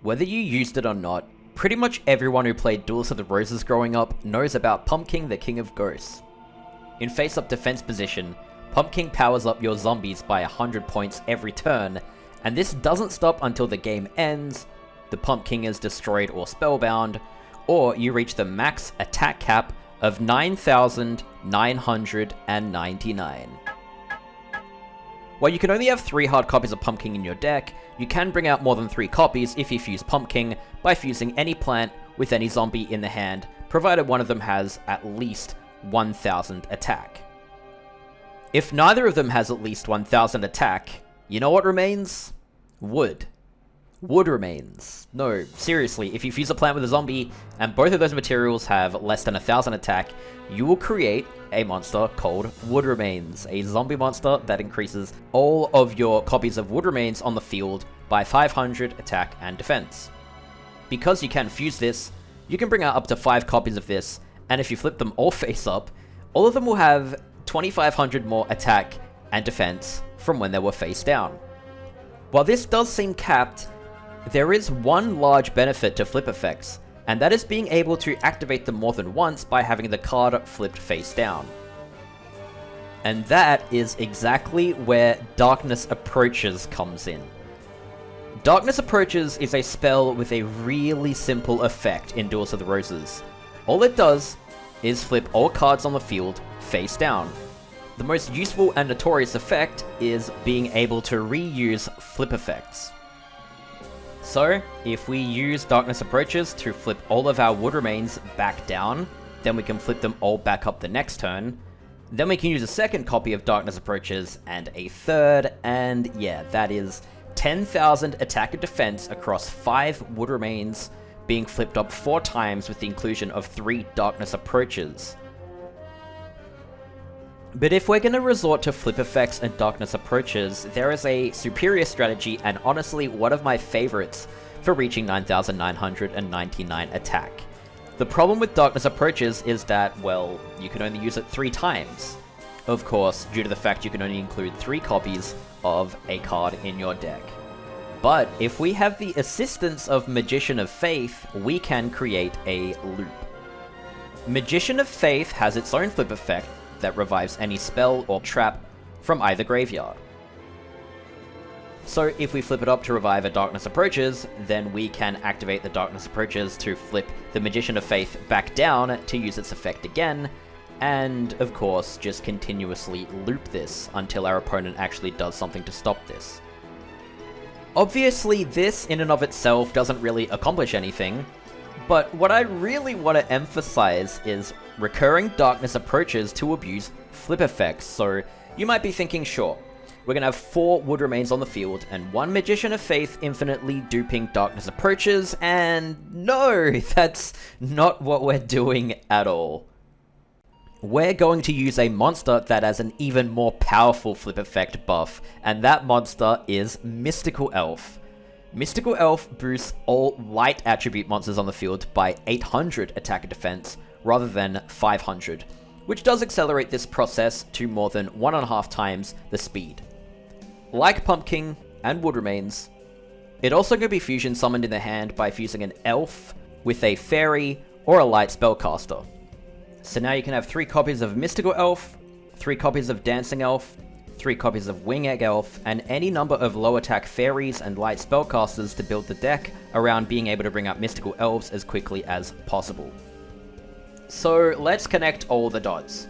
Whether you used it or not, pretty much everyone who played Duels of the Roses growing up knows about Pumpking, the King of Ghosts. In face-up defense position, Pumpking powers up your zombies by 100 points every turn, and this doesn't stop until the game ends, the Pumpking is destroyed or spellbound, or you reach the max attack cap of 9,999. While you can only have 3 hard copies of Pumpking in your deck, you can bring out more than 3 copies if you fuse Pumpking by fusing any plant with any zombie in the hand, provided one of them has at least 1,000 attack. If neither of them has at least 1,000 attack, you know what remains? Wood. Wood remains. No, seriously, if you fuse a plant with a zombie, and both of those materials have less than 1,000 attack, you will create a monster called Wood Remains, a zombie monster that increases all of your copies of Wood Remains on the field by 500 attack and defense. Because you can fuse this, you can bring out up to 5 copies of this, and if you flip them all face up, all of them will have 2,500 more attack and defense from when they were face down. While this does seem capped, there is one large benefit to flip effects, and that is being able to activate them more than once by having the card flipped face down. And that is exactly where Darkness Approaches comes in. Darkness Approaches is a spell with a really simple effect in Duels of the Roses. All it does is flip all cards on the field face down. The most useful and notorious effect is being able to reuse flip effects. So, if we use Darkness Approaches to flip all of our Wood Remains back down, then we can flip them all back up the next turn. Then we can use a second copy of Darkness Approaches, and a third, and yeah, that is 10,000 attack and defense across 5 Wood Remains, being flipped up 4 times with the inclusion of 3 Darkness Approaches. But if we're going to resort to flip effects and Darkness Approaches, there is a superior strategy, and honestly one of my favorites, for reaching 9,999 attack. The problem with Darkness Approaches is that, well, you can only use it 3 times. Of course, due to the fact you can only include 3 copies of a card in your deck. But if we have the assistance of Magician of Faith, we can create a loop. Magician of Faith has its own flip effect that revives any spell or trap from either graveyard. So if we flip it up to revive a Darkness Approaches, then we can activate the Darkness Approaches to flip the Magician of Faith back down to use its effect again, and of course just continuously loop this until our opponent actually does something to stop this. Obviously this in and of itself doesn't really accomplish anything, but what I really want to emphasize is recurring Darkness Approaches to abuse flip effects. So you might be thinking, sure, we're going to have 4 Wood Remains on the field and 1 Magician of Faith infinitely duping Darkness Approaches, and no, that's not what we're doing at all. We're going to use a monster that has an even more powerful flip effect buff, and that monster is Mystical Elf. Mystical Elf boosts all light attribute monsters on the field by 800 attack and defense, rather than 500, which does accelerate this process to more than 1.5 times the speed. Like Pumpking and Wood Remains, it also can be fusion summoned in the hand by fusing an elf with a fairy or a light spellcaster. So now you can have 3 copies of Mystical Elf, 3 copies of Dancing Elf, 3 copies of Wing Egg Elf, and any number of low attack fairies and light spellcasters to build the deck around being able to bring out Mystical Elves as quickly as possible. So let's connect all the dots.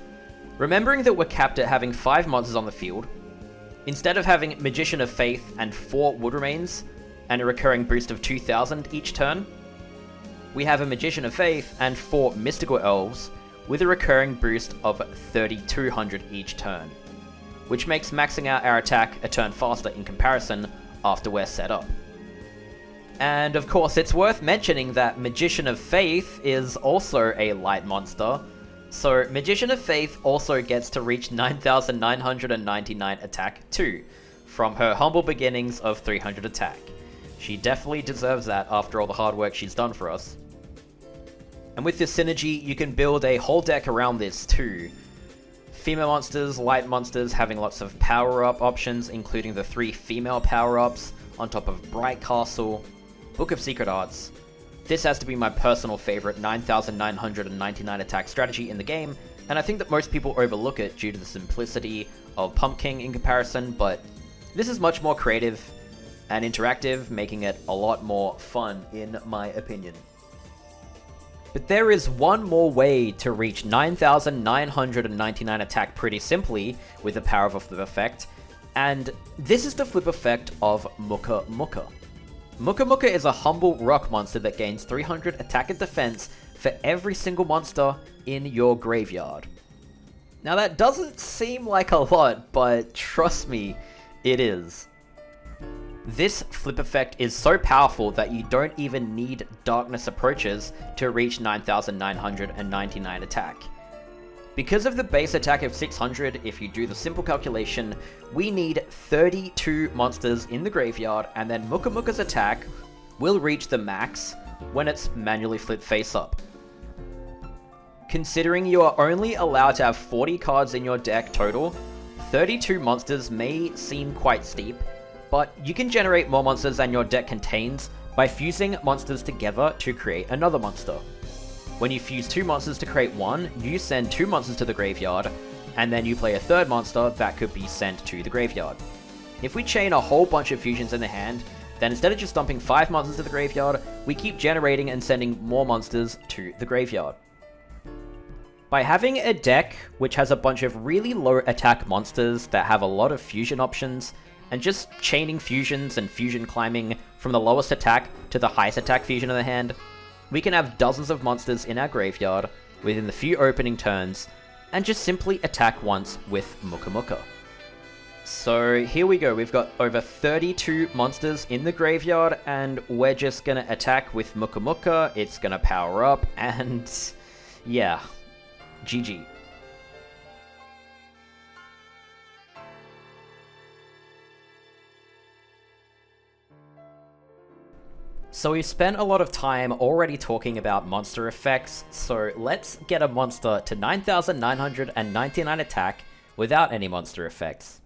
Remembering that we're capped at having 5 monsters on the field, instead of having Magician of Faith and 4 Wood Remains, and a recurring boost of 2,000 each turn, we have a Magician of Faith and 4 Mystical Elves with a recurring boost of 3,200 each turn, which makes maxing out our attack a turn faster in comparison after we're set up. And of course, it's worth mentioning that Magician of Faith is also a light monster, so Magician of Faith also gets to reach 9,999 attack too, from her humble beginnings of 300 attack. She definitely deserves that after all the hard work she's done for us. And with this synergy, you can build a whole deck around this too. Female monsters, light monsters, having lots of power-up options, including the 3 female power-ups, on top of Bright Castle. Book of Secret Arts. This has to be my personal favorite 9,999 attack strategy in the game, and I think that most people overlook it due to the simplicity of Pumpking in comparison, but this is much more creative and interactive, making it a lot more fun in my opinion. But there is one more way to reach 9,999 attack pretty simply with the power of a flip effect, and this is the flip effect of Muka Muka. Muka Muka is a humble rock monster that gains 300 attack and defense for every single monster in your graveyard. Now that doesn't seem like a lot, but trust me, it is. This flip effect is so powerful that you don't even need Darkness Approaches to reach 9,999 attack. Because of the base attack of 600, if you do the simple calculation, we need 32 monsters in the graveyard, and then Muka Muka's attack will reach the max when it's manually flipped face up. Considering you are only allowed to have 40 cards in your deck total, 32 monsters may seem quite steep, but you can generate more monsters than your deck contains by fusing monsters together to create another monster. When you fuse 2 monsters to create one, you send 2 monsters to the graveyard, and then you play a third monster that could be sent to the graveyard. If we chain a whole bunch of fusions in the hand, then instead of just dumping 5 monsters to the graveyard, we keep generating and sending more monsters to the graveyard. By having a deck which has a bunch of really low attack monsters that have a lot of fusion options, and just chaining fusions and fusion climbing from the lowest attack to the highest attack fusion in the hand, we can have dozens of monsters in our graveyard within the few opening turns, and just simply attack once with Muka Muka. So here we go, we've got over 32 monsters in the graveyard, and we're just gonna attack with Muka Muka, it's gonna power up, and yeah, GG. So we've spent a lot of time already talking about monster effects, so let's get a monster to 9,999 attack without any monster effects.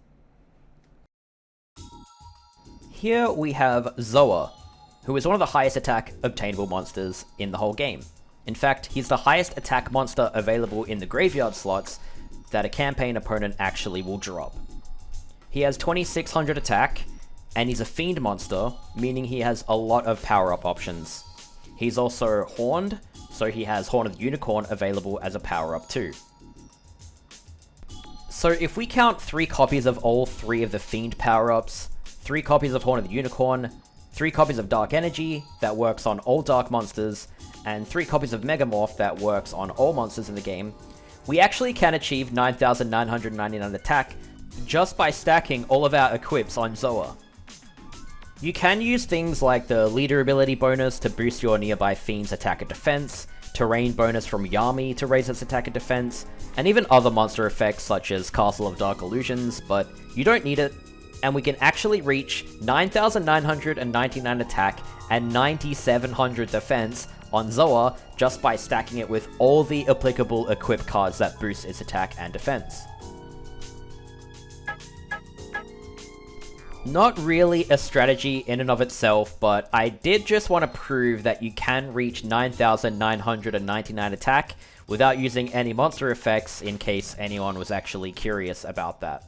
Here we have Zoa, who is one of the highest attack obtainable monsters in the whole game. In fact, he's the highest attack monster available in the graveyard slots that a campaign opponent actually will drop. He has 2,600 attack, and he's a fiend monster, meaning he has a lot of power-up options. He's also horned, so he has Horn of the Unicorn available as a power-up too. So if we count 3 copies of all 3 of the fiend power-ups, 3 copies of Horn of the Unicorn, 3 copies of Dark Energy that works on all dark monsters, and 3 copies of Megamorph that works on all monsters in the game, we actually can achieve 9,999 attack just by stacking all of our equips on Zoa. You can use things like the leader ability bonus to boost your nearby fiend's attack and defense, terrain bonus from Yami to raise its attack and defense, and even other monster effects such as Castle of Dark Illusions, but you don't need it, and we can actually reach 9,999 attack and 9,700 defense on Zoa just by stacking it with all the applicable equip cards that boost its attack and defense. Not really a strategy in and of itself, but I did just want to prove that you can reach 9,999 attack without using any monster effects in case anyone was actually curious about that.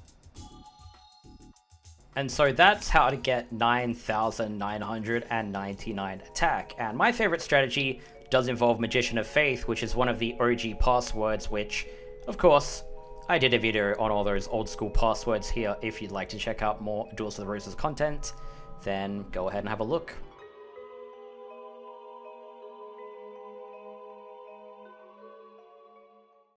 And so that's how to get 9,999 attack, and my favorite strategy does involve Magician of Faith, which is one of the OG passwords, which, of course, I did a video on all those old school passwords here. If you'd like to check out more Duels of the Roses content, then go ahead and have a look.